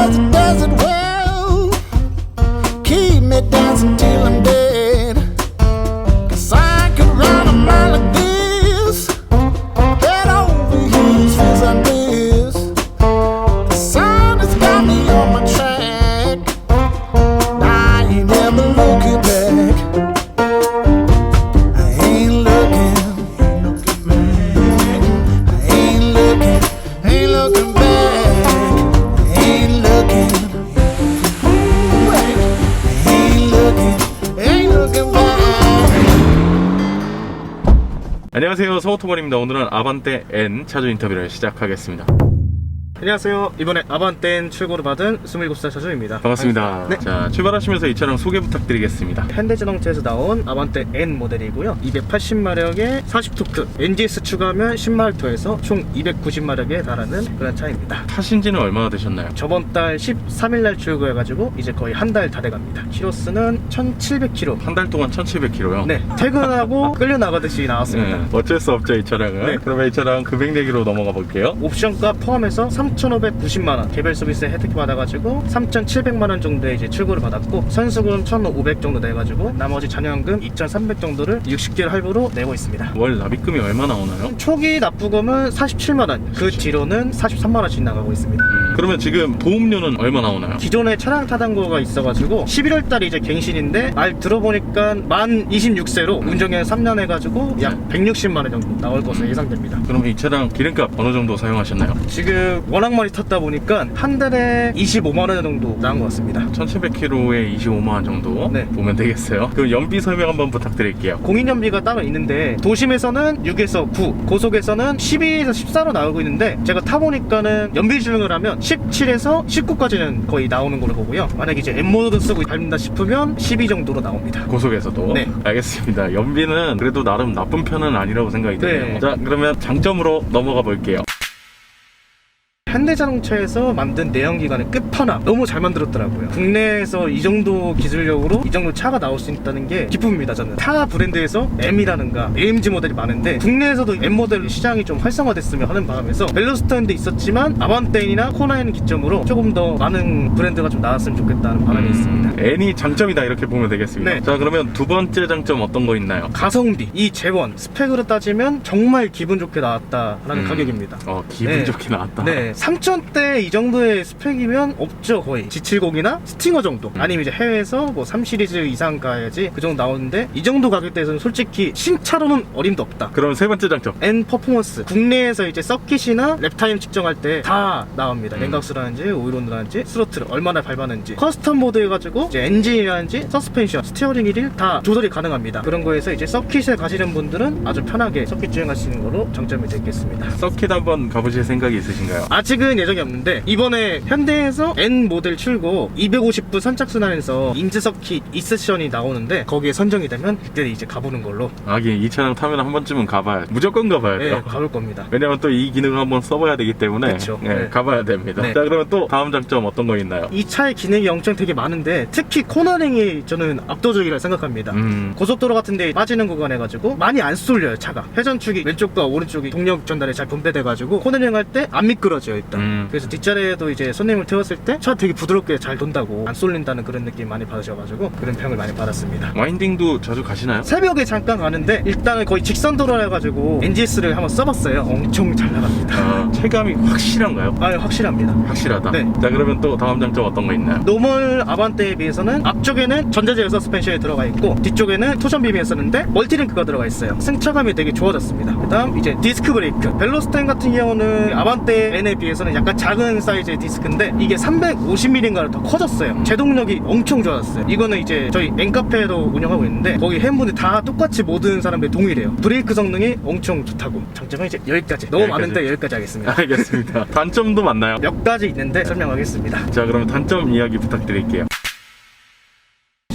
does it, does it well. Keep me dancing till I'm dead. 'Cause I could run a mile like this, head over heels, feels like this. The sun has got me on my track, I ain't never looking back. I ain't looking back. I ain't looking back. I ain't looking back. 안녕하세요, 서오토벌입니다. 오늘은 아반떼 N 차주 인터뷰를 시작하겠습니다. 안녕하세요. 이번에 아반떼 N 출고를 받은 27살 차주입니다. 반갑습니다. 네. 자, 출발하시면서 이 차량 소개 부탁드리겠습니다. 현대자동차에서 나온 아반떼 N 모델이고요. 280마력의 40토크, NGS 추가하면 10마력 더해서 총 290마력에 달하는 그런 차입니다. 타신 지는 얼마나 되셨나요? 저번 달 13일날 출고해가지고 이제 거의 한 달 다 돼갑니다. 키로수는 1700km. 한 달 동안 1700km요? 네, 퇴근하고 끌려 나가듯이 나왔습니다. 네, 어쩔 수 없죠, 이 차량은. 네. 그러면 이 차량 금액 내기로 넘어가 볼게요. 옵션가 포함해서 3,590만원 개별 서비스 혜택 받아가지고 3,700만원 정도에 이제 출고를 받았고, 선수금 1,500 정도 내가지고 나머지 잔여연금 2,300 정도를 60개월 할부로 내고 있습니다. 월 납입금이 얼마 나오나요? 초기 납부금은 47만원, 그 뒤로는 43만원씩 나가고 있습니다. 그러면 지금 보험료는 얼마 나오나요? 기존에 차량 타당고가 있어가지고 11월달에 이제 갱신인데, 말 들어보니까 만 26세로 운전기간 3년 해가지고 약 160만원 정도 나올 것으로 예상됩니다. 그러면 이 차량 기름값 어느 정도 사용하셨나요? 지금 워낙 많이 탔다 보니까 한 달에 25만원 정도 나온 것 같습니다. 1700km에 25만원 정도 네. 보면 되겠어요. 그럼 연비 설명 한번 부탁드릴게요. 공인연비가 따로 있는데, 도심에서는 6에서 9, 고속에서는 12에서 14로 나오고 있는데, 제가 타보니까는 연비 주행을 하면 17에서 19까지는 거의 나오는 걸로 보고요. 만약에 이제 N모드 쓰고 밟는다 싶으면 12 정도로 나옵니다. 고속에서도? 네. 알겠습니다. 연비는 그래도 나름 나쁜 편은 아니라고 생각이 드네요. 네. 자, 그러면 장점으로 넘어가 볼게요. 현대자동차에서 만든 내연기관의 끝판왕, 너무 잘 만들었더라고요. 국내에서 이 정도 기술력으로 이 정도 차가 나올 수 있다는 게 기쁨입니다. 저는 타 브랜드에서 M이라는가 AMG 모델이 많은데, 국내에서도 M 모델 시장이 좀 활성화됐으면 하는 바람에서 벨로스터인도 있었지만 아반떼인이나 코나인 기점으로 조금 더 많은 브랜드가 좀 나왔으면 좋겠다는 바람이 있습니다. N이 장점이다, 이렇게 보면 되겠습니다. 네. 자, 그러면 두 번째 장점 어떤 거 있나요? 가성비, 이 재원 스펙으로 따지면 정말 기분 좋게 나왔다라는 가격입니다. 기분 네. 좋게 나왔다. 네, 3,000대 이 정도의 스펙이면 없죠. 거의 G70이나 스팅어 정도, 아니면 이제 해외에서 뭐 3시리즈 이상 가야지 그 정도 나오는데, 이 정도 가격대에서는 솔직히 신차로는 어림도 없다. 그럼 세 번째 장점. N 퍼포먼스, 국내에서 이제 서킷이나 랩타임 측정할 때 다 나옵니다. 냉각수라든지 오일온도라든지 스로틀 얼마나 밟았는지, 커스텀 모드 해가지고 이제 엔진이라든지 서스펜션, 스티어링 휠 다 조절이 가능합니다. 그런 거에서 이제 서킷에 가시는 분들은 아주 편하게 서킷 주행할 수 있는 거로 장점이 되겠습니다. 서킷 한번 가보실 생각이 있으신가요? 아직은 예정이 없는데, 이번에 현대에서 N 모델 출고 250부 선착순환에서 인즈 서킷 이세션이 나오는데, 거기에 선정이 되면 그때 이제 가보는 걸로. 하긴 이 차량 타면 한 번쯤은 가봐야, 무조건 가봐야 돼요. 네, 가볼 겁니다. 왜냐면 또 이 기능을 한번 써봐야 되기 때문에 그쵸. 네, 네. 가봐야 됩니다. 네. 자, 그러면 또 다음 장점 어떤 거 있나요? 이 차의 기능이 엄청 되게 많은데, 특히 코너링이 저는 압도적이라 생각합니다. 고속도로 같은 데 빠지는 구간 해가지고 많이 안 쏠려요. 차가 회전축이 왼쪽과 오른쪽이 동력 전달이 잘 분배돼가지고 코너링 할 때 안 미끄러져요 일단. 그래서 뒷자리에도 이제 손님을 태웠을 때 차 되게 부드럽게 잘 돈다고, 안 쏠린다는 그런 느낌 많이 받으셔가지고 그런 평을 많이 받았습니다. 와인딩도 자주 가시나요? 새벽에 잠깐 가는데, 일단은 거의 직선 도로라 해가지고 NGS를 한번 써봤어요. 엄청 잘 나갑니다. 체감이 확실한가요? 아, 확실합니다. 확실하다. 네. 자, 그러면 또 다음 장점 어떤 거 있나요? 노멀 아반떼에 비해서는 앞쪽에는 전자제어 서스펜션이 들어가 있고, 뒤쪽에는 토션 빔이 썼는데 멀티링크가 들어가 있어요. 승차감이 되게 좋아졌습니다. 그 다음 이제 디스크 브레이크, 벨로스타인 같은 경우는 아반떼 N에 비해서는 약간 작은 사이즈의 디스크인데, 이게 350mm인가로 더 커졌어요. 제동력이 엄청 좋아졌어요. 이거는 이제 저희 N카페도 운영하고 있는데, 거기 회원분들 다 똑같이 모든 사람들이 동일해요. 브레이크 성능이 엄청 좋다고. 장점은 이제 여기까지. 너무 여기까지. 많은데 여기까지 하겠습니다. 알겠습니다. 단점도 많나요? 몇 가지 있는데 설명하겠습니다. 자, 그러면 단점 이야기 부탁드릴게요.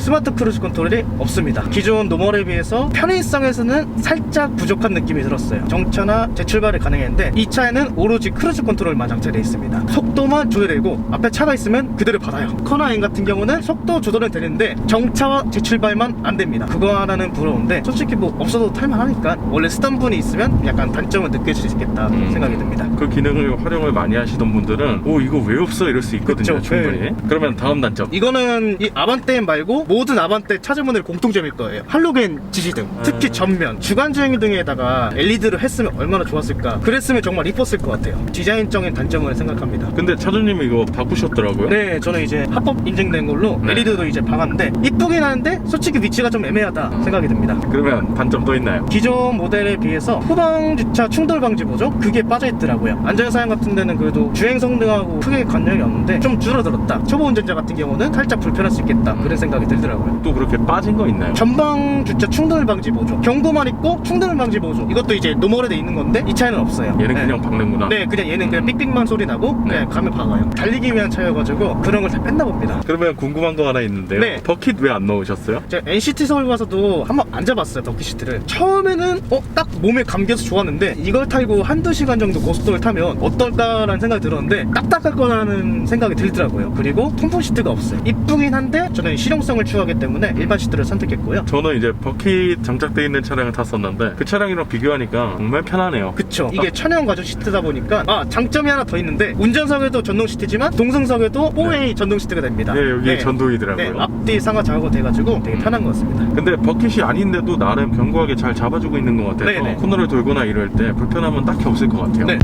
스마트 크루즈 컨트롤이 없습니다. 기존 노멀에 비해서 편의성에서는 살짝 부족한 느낌이 들었어요. 정차나 재출발이 가능했는데 이 차에는 오로지 크루즈 컨트롤만 장착되어 있습니다. 속도만 조절되고 앞에 차가 있으면 그대로 받아요. 커나인 같은 경우는 속도 조절은 되는데 정차와 재출발만 안 됩니다. 그거 하나는 부러운데 솔직히 뭐 없어도 탈만하니까 원래 쓰던 분이 있으면 약간 단점을 느낄 수 있겠다 생각이 듭니다. 그 기능을 활용을 많이 하시던 분들은 오 이거 왜 없어 이럴 수 있거든요. 그쵸, 충분히. 네. 그러면 다음 단점. 이거는 이 아반떼 말고 모든 아반떼 차주분들 공통점일 거예요. 할로겐 지시등, 특히 전면, 주간주행 등에다가 LED를 했으면 얼마나 좋았을까. 그랬으면 정말 이뻤을 것 같아요. 디자인적인 단점을 생각합니다. 근데 차주님이 이거 바꾸셨더라고요. 네, 저는 이제 합법 인증된 걸로 네. LED도 이제 박았는데 이쁘긴 하는데 솔직히 위치가 좀 애매하다 생각이 듭니다. 그러면 단점 또 있나요? 기존 모델에 비해서 후방 주차 충돌 방지 보조 그게 빠져있더라고요. 안전사양 같은 데는 그래도 주행 성능하고 크게 관련이 없는데 좀 줄어들었다. 초보 운전자 같은 경우는 살짝 불편할 수 있겠다 그런 생각이 들더라고요. 또 그렇게 빠진 거 있나요? 전방 주차 충돌 방지 보조 경고만 있고 충돌 방지 보조 이것도 이제 노멀에 돼 있는 건데 이 차에는 없어요. 얘는 네. 그냥 박는구나. 네, 그냥 얘는 그냥 삑삑만 소리 나고 그냥 네. 가면 박아요. 달리기 위한 차여가지고 그런 걸 다 뺐나 봅니다. 그러면 궁금한 거 하나 있는데요. 네. 버킷 왜 안 넣으셨어요? 제가 NCT 서울 가서도 한번 앉아봤어요. 버킷 시트를. 처음에는 딱 몸에 감겨서 좋았는데 이걸 타고 한두 시간 정도 고속도로를 타면 어떨까라는 생각이 들었는데 딱딱할 거라는 생각이 들더라고요. 그리고 통풍 시트가 없어요. 이쁘긴 한데 저는 실용성을 추구하기 때문에 일반 시트를 선택했고요. 저는 이제 버킷 장착되어 있는 차량을 탔었는데 그 차량이랑 비교하니까 정말 편하네요. 그쵸. 이게 천연 가죽 시트다 보니까 장점이 하나 더 있는데 운전석에도 전동 시트지만 동승석에도 4way 전동 시트가 됩니다. 네, 여기 전동이더라고요. 네, 앞뒤 상하 좌우가 돼가지고 되게 편한 것 같습니다. 근데 버킷이 아닌데도 나름 견고하게 잘 잡아주고 있는 것 같아서 네네. 코너를 돌거나 이럴 때 불편함은 딱히 없을 것 같아요. 네.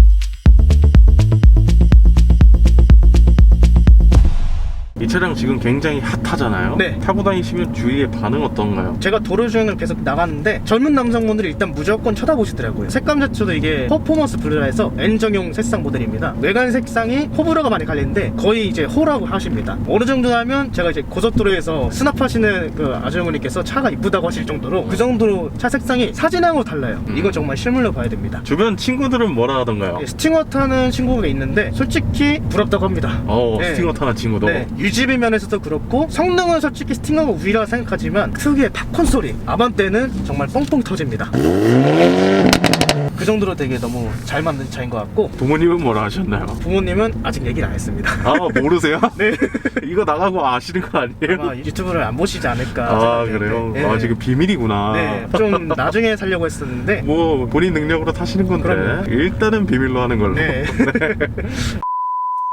이 차량 지금 굉장히 핫하잖아요. 네. 타고 다니시면 주위의 반응 어떤가요? 제가 도로 주행을 계속 나갔는데 젊은 남성분들이 일단 무조건 쳐다보시더라고요. 색감 자체도 이게 퍼포먼스 블루라 해서 N정용 색상 모델입니다. 외관 색상이 호불호가 많이 갈리는데 거의 이제 호라고 하십니다. 어느 정도 하면 제가 이제 고속도로에서 스납하시는 그 아주머니께서 차가 이쁘다고 하실 정도로 그 정도로 차 색상이 사진하고 달라요. 이건 정말 실물로 봐야 됩니다. 주변 친구들은 뭐라 하던가요? 스팅어 타는 친구가 있는데 솔직히 부럽다고 합니다. 네. 스팅어 타는 친구도. 네, 유지비 면에서도 그렇고 성능은 솔직히 스팅어가 우위라고 생각하지만 특유의 팝콘 소리 아반떼는 정말 뻥뻥 터집니다. 그 정도로 되게 너무 잘 만든 차인 것 같고 부모님은 뭐라 하셨나요? 부모님은 아직 얘기를 안 했습니다. 모르세요? 네. 이거 나가고 아시는 거 아니에요? 아마 유튜브를 안 보시지 않을까 생각했는데. 그래요? 네. 지금 비밀이구나. 네, 좀 나중에 살려고 했었는데 뭐 본인 능력으로 타시는 건데 그럼요. 일단은 비밀로 하는 걸로. 네.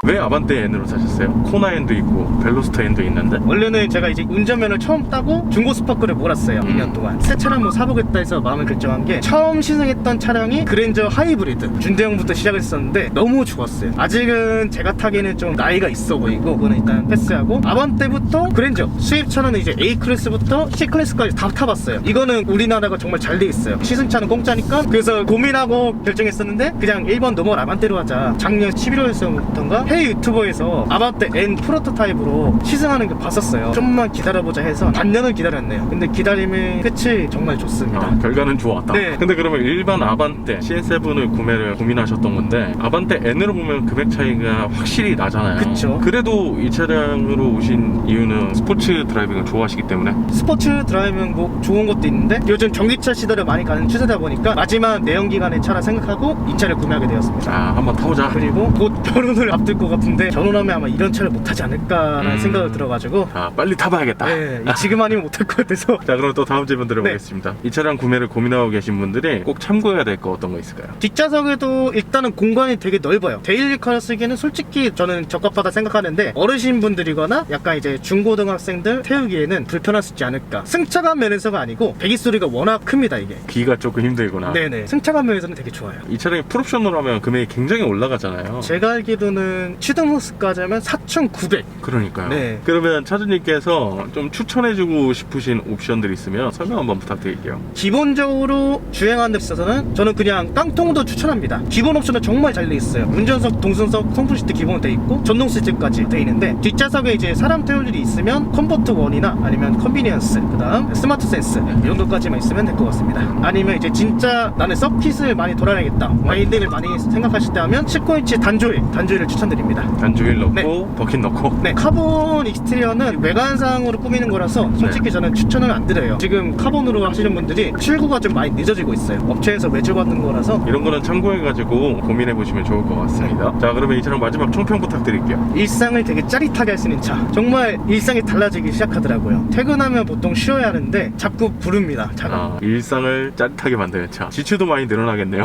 왜 아반떼 N으로 사셨어요? 코나 N도 있고 벨로스터 N도 있는데. 원래는 제가 이제 운전면을 처음 따고 중고 스파크를 몰았어요. 2년 동안 새 차량 뭐 사보겠다 해서 마음을 결정한 게 처음 시승했던 차량이 그랜저 하이브리드 준대형부터 시작했었는데 너무 좋았어요. 아직은 제가 타기에는 좀 나이가 있어 보이고 그거는 일단 패스하고 아반떼부터 그랜저 수입차는 이제 A클래스부터 C클래스까지 다 타봤어요. 이거는 우리나라가 정말 잘 돼 있어요. 시승차는 공짜니까. 그래서 고민하고 결정했었는데 그냥 1번 노멀 아반떼로 하자. 작년 11월서부터인가 해외 유튜버에서 아반떼 N 프로토타입으로 시승하는 거 봤었어요. 좀만 기다려보자 해서 반년을 기다렸네요. 근데 기다림의 끝이 정말 좋습니다. 결과는 좋았다. 네. 근데 그러면 일반 아반떼 CN7을 구매를 고민하셨던 건데 아반떼 N으로 보면 금액 차이가 확실히 나잖아요. 그쵸. 그래도 이 차량으로 오신 이유는 스포츠 드라이빙을 좋아하시기 때문에. 스포츠 드라이빙 뭐 좋은 것도 있는데 요즘 전기차 시대를 많이 가는 추세다 보니까 마지막 내연기관의 차라 생각하고 이 차를 구매하게 되었습니다. 한번 타보자. 그리고 곧 결혼을 앞둘 것 같은데 결혼하면 아마 이런 차를 못 타지 않을까라는 생각을 들어가지고 빨리 타봐야겠다. 네, 지금 아니면 못 탈 것 같아서. 자, 그럼 또 다음 질문 드려보겠습니다. 이 차량 구매를 고민하고 계신 분들이 꼭 참고해야 될 거 어떤 거 있을까요? 뒷좌석에도 일단은 공간이 되게 넓어요. 데일리카를 쓰기에는 솔직히 저는 적합하다 생각하는데 어르신분들이거나 약간 이제 중고등학생들 태우기에는 불편할 수 있지 않을까. 승차감 면에서가 아니고 배기 소리가 워낙 큽니다 이게. 귀가 조금 힘들구나. 네네. 승차감 면에서는 되게 좋아요. 이 차량이 풀옵션으로 하면 금액이 굉장히 올라가잖아요. 제가 알기로는 취등호스까지 하면 4,900. 그러니까요. 네. 그러면 차주님께서 좀 추천해주고 싶으신 옵션들이 있으면 설명 한번 부탁드릴게요. 기본적으로 주행하는 데 있어서는 저는 그냥 깡통도 추천합니다. 기본 옵션은 정말 잘 돼 있어요. 운전석, 동승석, 통풍 시트 기본 돼 있고 전동 시트까지 돼 있는데 뒷좌석에 이제 사람 태울 일이 있으면 컴포트 1이나 아니면 컨비니언스, 그다음 스마트 센스 이 정도까지만 있으면 될 것 같습니다. 아니면 이제 진짜 나는 서킷을 많이 돌아다니겠다, 와인딩을 많이 생각하실 때 하면 19인치 단조일을 추천드립니다. 휠입니다. 안주 휠 넣고 네. 버킷 넣고. 네, 카본 익스테리어는 외관상으로 꾸미는 거라서 솔직히 네. 저는 추천을 안 드려요. 지금 카본으로 하시는 분들이 출고가 좀 많이 늦어지고 있어요. 업체에서 외주받는 거라서. 이런 거는 참고해가지고 고민해 보시면 좋을 것 같습니다. 자, 그러면 이 차량 마지막 총평 부탁드릴게요. 일상을 되게 짜릿하게 할 수 있는 차. 정말 일상이 달라지기 시작하더라고요. 퇴근하면 보통 쉬어야 하는데 자꾸 부릅니다. 차가. 아, 일상을 짜릿하게 만드는 차. 지출도 많이 늘어나겠네요.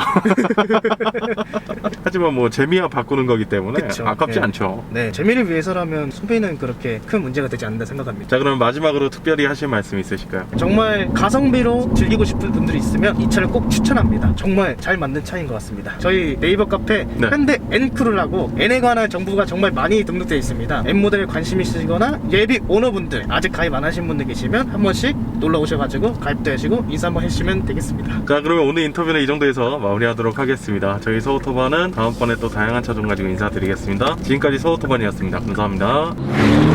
하지만 뭐 재미와 바꾸는 거기 때문에 그쵸. 아깝지 네. 않죠. 네, 재미를 위해서라면 소비는 그렇게 큰 문제가 되지 않는다 생각합니다. 자, 그럼 마지막으로 특별히 하실 말씀 있으실까요? 정말 가성비로 즐기고 싶은 분들이 있으면 이 차를 꼭 추천합니다. 정말 잘 만든 차인 것 같습니다. 저희 네이버 카페 네. 현대 N크루라고 N에 관한 정보가 정말 많이 등록되어 있습니다. N 모델에 관심 있으시거나 예비 오너분들 아직 가입 안 하신 분들 계시면 한 번씩 놀러 오셔가지고 가입도 하시고 인사 한번 해주시면 되겠습니다. 자, 그러면 오늘 인터뷰는 이 정도에서 마무리하도록 하겠습니다. 저희 서우토반은 다음번에 또 다양한 차 좀 가지고 인사드리겠습니다. 지금까지 서우토반이었습니다. 감사합니다.